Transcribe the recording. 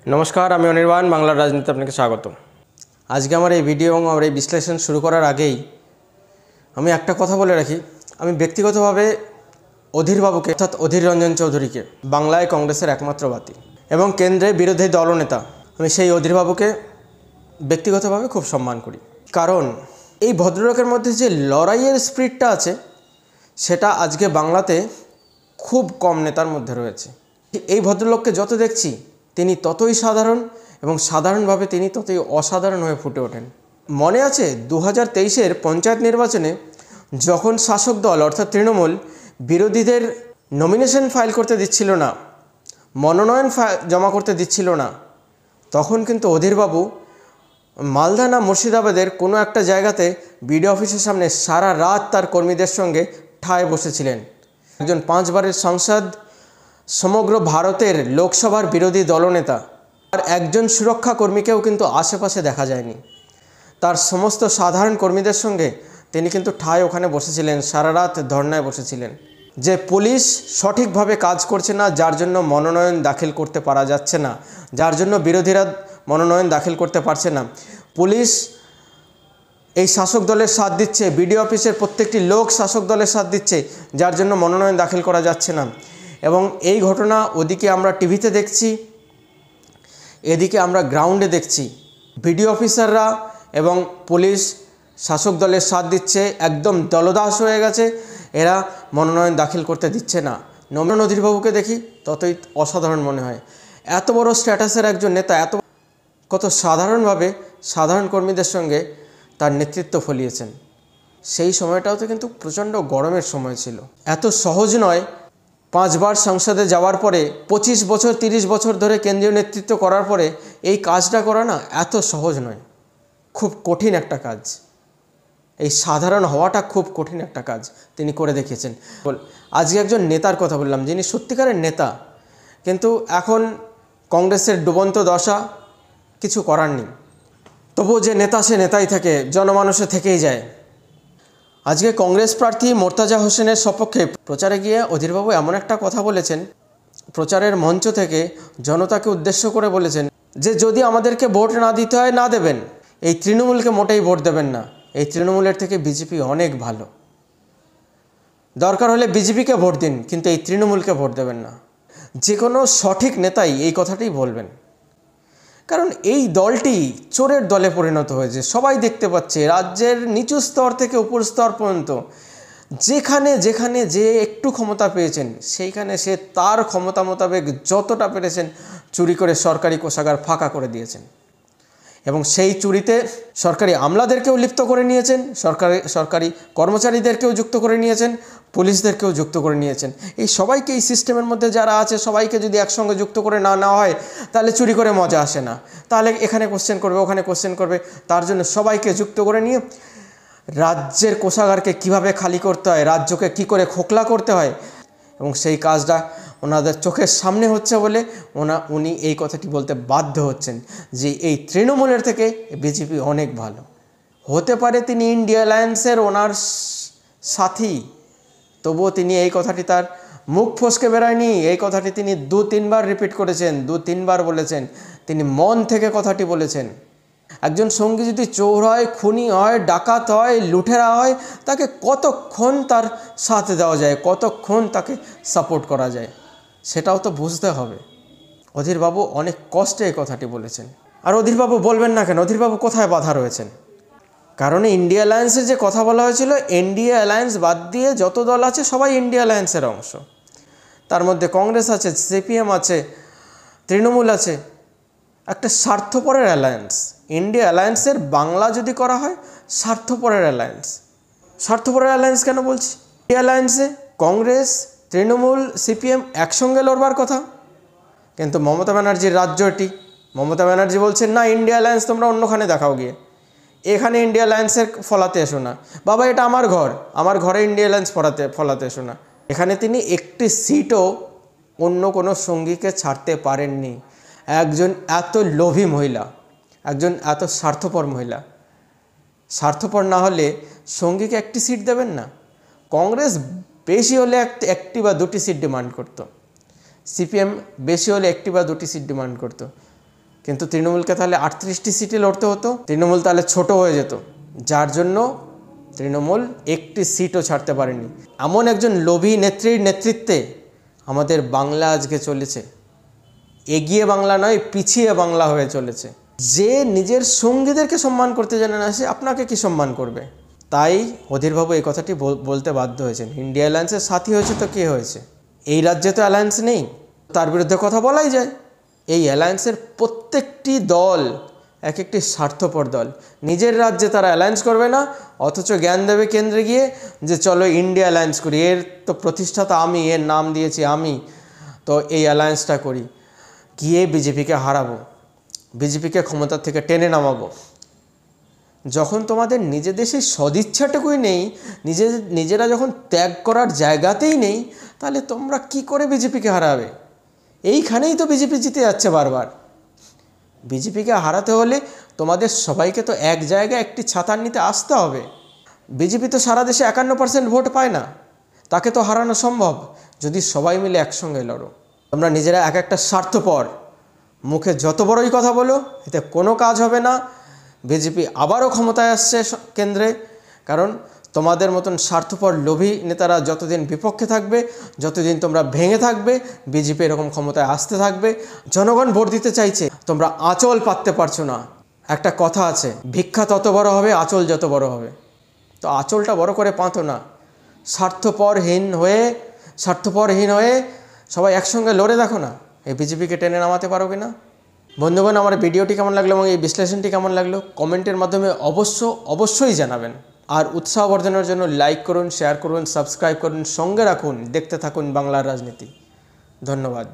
নমস্কার, আমি অনির্বাণ। বাংলার রাজনীতি আপনাকে স্বাগত। আজকে আমার এই ভিডিও এবং আমার এই বিশ্লেষণ শুরু করার আগেই আমি একটা কথা বলে রাখি। আমি ব্যক্তিগতভাবে অধীরবাবুকে অর্থাৎ অধীর রঞ্জন চৌধুরীকে বাংলায় কংগ্রেসের একমাত্র বাতি এবং কেন্দ্রে বিরোধী দলনেতা, আমি সেই অধীরবাবুকে ব্যক্তিগতভাবে খুব সম্মান করি। কারণ এই ভদ্রলোকের মধ্যে যে লড়াইয়ের স্পিরিটটা আছে সেটা আজকে বাংলাতে খুব কম নেতার মধ্যে রয়েছে। এই ভদ্রলোককে যত দেখছি তিনি ততই সাধারণ এবং সাধারণভাবে তিনি ততই অসাধারণ হয়ে ফুটে ওঠেন। মনে আছে 2023-এর পঞ্চায়েত নির্বাচনে যখন শাসক দল অর্থাৎ তৃণমূল বিরোধীদের নমিনেশন ফাইল করতে দিচ্ছিল না, মনোনয়ন জমা করতে দিচ্ছিল না, তখন কিন্তু অধীরবাবু মালদা না মুর্শিদাবাদের কোনো একটা জায়গাতে বিডিও অফিসের সামনে সারা রাত তার কর্মীদের সঙ্গে ঠায় বসেছিলেন। একজন 5 বারের সাংসদ, সমগ্র ভারতের লোকসভার বিরোধী দলনেতা, আর একজন সুরক্ষা কর্মীকেও কিন্তু আশেপাশে দেখা যায়নি। তার সমস্ত সাধারণ কর্মীদের সঙ্গে তিনি কিন্তু ঠায় ওখানে বসেছিলেন, সারা রাত ধর্নায় বসেছিলেন। যে পুলিশ সঠিকভাবে কাজ করছে না, যার জন্য মনোনয়ন দাখিল করতে পারা যাচ্ছে না, যার জন্য বিরোধীরা মনোনয়ন দাখিল করতে পারছে না, পুলিশ এই শাসক দলের সাথ দিচ্ছে, বিডিও অফিসের প্রত্যেকটি লোক শাসক দলের সাথ দিচ্ছে, যার জন্য মনোনয়ন দাখিল করা যাচ্ছে না। এবং এই ঘটনা ওদিকে আমরা টিভিতে দেখছি, এদিকে আমরা গ্রাউন্ডে দেখছি। বিডিও অফিসাররা এবং পুলিশ শাসক দলের সাথ দিচ্ছে, একদম দলদাস হয়ে গেছে, এরা মনোনয়ন দাখিল করতে দিচ্ছে না। নম্র অধীরবাবুকে দেখি ততই অসাধারণ মনে হয়। এত বড় স্ট্যাটাসের একজন নেতা কত সাধারণভাবে সাধারণ কর্মীদের সঙ্গে তার নেতৃত্ব ফলিয়েছেন। সেই সময়টাও তো কিন্তু প্রচণ্ড গরমের সময় ছিল। এত সহজ নয় 5 বার সংসদে যাওয়ার পরে 25 বছর 30 বছর ধরে কেন্দ্রীয় নেতৃত্ব করার পরে এই কাজটা করা না এত সহজ নয়, খুব কঠিন একটা কাজ। এই সাধারণ হওয়াটা খুব কঠিন একটা কাজ তিনি করে দেখিয়েছেন। আজকে একজন নেতার কথা বললাম যিনি সত্যিকারের নেতা, কিন্তু এখন কংগ্রেসের ডুবন্ত দশা, কিছু করার নেই। তবুও যে নেতা সে নেতাই থাকে, জনমানুষে থেকেই যায়। আজকে কংগ্রেস প্রার্থী মোর্তাজা হোসেনের সপক্ষে প্রচারে গিয়ে অধীরবাবু এমন একটা কথা বলেছেন, প্রচারের মঞ্চ থেকে জনতাকে উদ্দেশ্য করে বলেছেন যে যদি আমাদেরকে ভোট না দিতে হয় না দেবেন, এই তৃণমূলকে মোটেই ভোট দেবেন না, এই তৃণমূলের থেকে বিজেপি অনেক ভালো, দরকার হলে বিজেপিকে ভোট দিন কিন্তু এই তৃণমূলকে ভোট দেবেন না। যে কোনো সঠিক নেতাই এই কথাটাই বলবেন, কারণ এই দলটি চোরের দলে পরিণত হয়েছে। সবাই দেখতে পাচ্ছে, রাজ্যের নিচু স্তর থেকে উপর স্তর পর্যন্ত যেখানে যেখানে যে একটু ক্ষমতা পেয়েছেন সেইখানে সে তার ক্ষমতা মোতাবেক যতটা পেরেছেন চুরি করে সরকারি কোষাগার ফাঁকা করে দিয়েছেন এবং সেই চুরিতে সরকারি আমলাদেরকেও লিপ্ত করে নিয়েছেন, সরকারি কর্মচারীদেরকেও যুক্ত করে নিয়েছেন, পুলিশদেরকেও যুক্ত করে নিয়েছেন। এই সবাইকে, এই সিস্টেমের মধ্যে যারা আছে সবাইকে যদি একসঙ্গে যুক্ত করে না নেওয়া হয় তাহলে চুরি করে মজা আসে না। তাহলে এখানে কোশ্চেন করবে, ওখানে কোশ্চেন করবে। তার জন্য সবাইকে যুক্ত করে নিয়ে রাজ্যের কোষাগারকে কিভাবে খালি করতে হয়, রাজ্যকে কি করে খোকলা করতে হয়, এবং সেই কাজটা ওনাদের চোখের সামনে হচ্ছে বলে উনি এই কথাটি বলতে বাধ্য হচ্ছেন যে এই তৃণমূলের থেকে বিজেপি অনেক ভালো। হতে পারে তিনি ইন্ডিয়া অ্যালায়েন্সের ওনার সাথী, তবুও তিনি এই কথাটি তার মুখ ফসকে বেরোয়নি। এই কথাটি তিনি 2-3 বার রিপিট করেছেন, 2-3 বার বলেছেন, তিনি মন থেকে কথাটি বলেছেন। একজন সঙ্গী যদি চোর হয়, খুনি হয়, ডাকাত হয়, লুঠেরা হয়, তাকে কতক্ষণ তার সাথ দেওয়া যায়, কতক্ষণ তাকে সাপোর্ট করা যায়, সেটাও তো বুঝতে হবে। অধীরবাবু অনেক কষ্টে এই কথাটি বলেছেন। আর অধীরবাবু বলবেন না কেন? অধীরবাবু কোথায় বাধা রয়েছেন? কারণ ইন্ডিয়া অ্যালায়েন্সের যে কথা বলা হয়েছিল, ইন্ডিয়া অ্যালায়েন্স বাদ দিয়ে যত দল আছে সবাই ইন্ডিয়া অ্যালায়েন্সের অংশ। তার মধ্যে কংগ্রেস আছে, সিপিএম আছে, তৃণমূল আছে। একটা স্বার্থপরের অ্যালায়েন্স। ইন্ডিয়া অ্যালায়েন্সের বাংলা যদি করা হয় স্বার্থপরের অ্যালায়েন্স। স্বার্থপরের অ্যালায়েন্স কেন বলছি? ইন্ডিয়া অ্যালায়েন্সে কংগ্রেস, তৃণমূল, সিপিএম একসঙ্গে লড়বার কথা, কিন্তু মমতা ব্যানার্জির রাজ্য এটি। মমতা ব্যানার্জি বলছেন না, ইন্ডিয়া অ্যালায়েন্স তোমরা অন্যখানে দেখাও গিয়ে, এখানে ইন্ডিয়া অ্যালায়েন্সের ফলাতে এসো না। বাবা, এটা আমার ঘর, আমার ঘরে ইন্ডিয়া অ্যালায়েন্স ফলাতে এসো না। এখানে তিনি একটি সিটও অন্য কোনো সঙ্গীকে ছাড়তে পারেননি। একজন এত লোভী মহিলা, একজন এত স্বার্থপর মহিলা, স্বার্থপর না হলে সঙ্গীকে একটি সিট দেবেন না? কংগ্রেস বেশি হলে একটি বা দুটি সিট ডিমান্ড করত, সিপিএম বেশি হলে একটি বা দুটি সিট ডিমান্ড করত, কিন্তু তৃণমূলকে তাহলে 38টি সিটে লড়তে হতো, তৃণমূল তাহলে ছোট হয়ে যেত, যার জন্য তৃণমূল একটি সিটও ছাড়তে পারেনি। এমন একজন লোভী নেত্রীর নেতৃত্বে আমাদের বাংলা আজকে চলেছে, এগিয়ে বাংলা নয় পিছিয়ে বাংলা হয়ে চলেছে। যে নিজের সঙ্গীদেরকে সম্মান করতে জানে না, সে আপনাকে কি সম্মান করবে? তাই অধীরবাবু এই কথাটি বলতে বাধ্য হয়েছেন। ইন্ডিয়া অ্যালায়েন্সের সাথী হয়েছে তো কে হয়েছে? এই রাজ্যে তো অ্যালায়েন্স নেই, তার বিরুদ্ধে কথা বলাই যায়। এই অ্যালায়েন্সের প্রত্যেকটি দল এক একটি স্বার্থপর দল। নিজের রাজ্যে তারা অ্যালায়েন্স করবে না, অথচ জ্ঞান দেবে কেন্দ্রে গিয়ে যে চলো ইন্ডিয়া অ্যালায়েন্স করি, এর তো প্রতিষ্ঠাতা আমি, এর নাম দিয়েছি আমি, তো এই অ্যালায়েন্সটা করি। গিয়ে বিজেপিকে হারাবো, বিজেপিকে ক্ষমতার থেকে টেনে নামাবো। যখন তোমাদের নিজেদের সেই সদিচ্ছাটুকুই নেই, নিজেরা যখন ত্যাগ করার জায়গাতেই নেই, তাহলে তোমরা কি করে বিজেপিকে হারাবে? এইখানেই তো বিজেপি জিতে যাচ্ছে বারবার। বিজেপিকে হারাতে হলে তোমাদের সবাইকে তো এক জায়গায় একটি ছাতার নিতে আসতে হবে। বিজেপি তো সারা দেশে 51% ভোট পায় না, তাকে তো হারানো সম্ভব যদি সবাই মিলে একসঙ্গে লড়ো। তোমরা নিজেরা এক একটা স্বার্থপর, মুখে যত বড়ই কথা বলো, এতে কোনো কাজ হবে না। বিজেপি আবারও ক্ষমতায় আসছে কেন্দ্রে, কারণ তোমাদের মতন স্বার্থপর লোভী নেতারা যতদিন বিপক্ষে থাকবে, যতদিন তোমরা ভেঙে থাকবে, বিজেপি এরকম ক্ষমতায় আসতে থাকবে। জনগণ ভোট দিতে চাইছে, তোমরা আঁচল পাততে পারছো না। একটা কথা আছে, ভিক্ষা তত বড় হবে আঁচল যত বড় হবে। তো আঁচলটা বড় করে পাতো না, স্বার্থপরহীন হয়ে সবাই একসঙ্গে লড়ে দেখো না, এই বিজেপিকে টেনে নামাতে পারো কি না। বন্ধুগণ, আমার ভিডিওটি কেমন লাগলো এবং এই বিশ্লেষণটি কেমন লাগলো কমেন্টের মাধ্যমে অবশ্যই জানাবেন। আর উৎসাহ বর্ধনের জন্য লাইক করুন, শেয়ার করুন, সাবস্ক্রাইব করুন, সঙ্গে রাখুন, দেখতে থাকুন বাংলার রাজনীতি। ধন্যবাদ।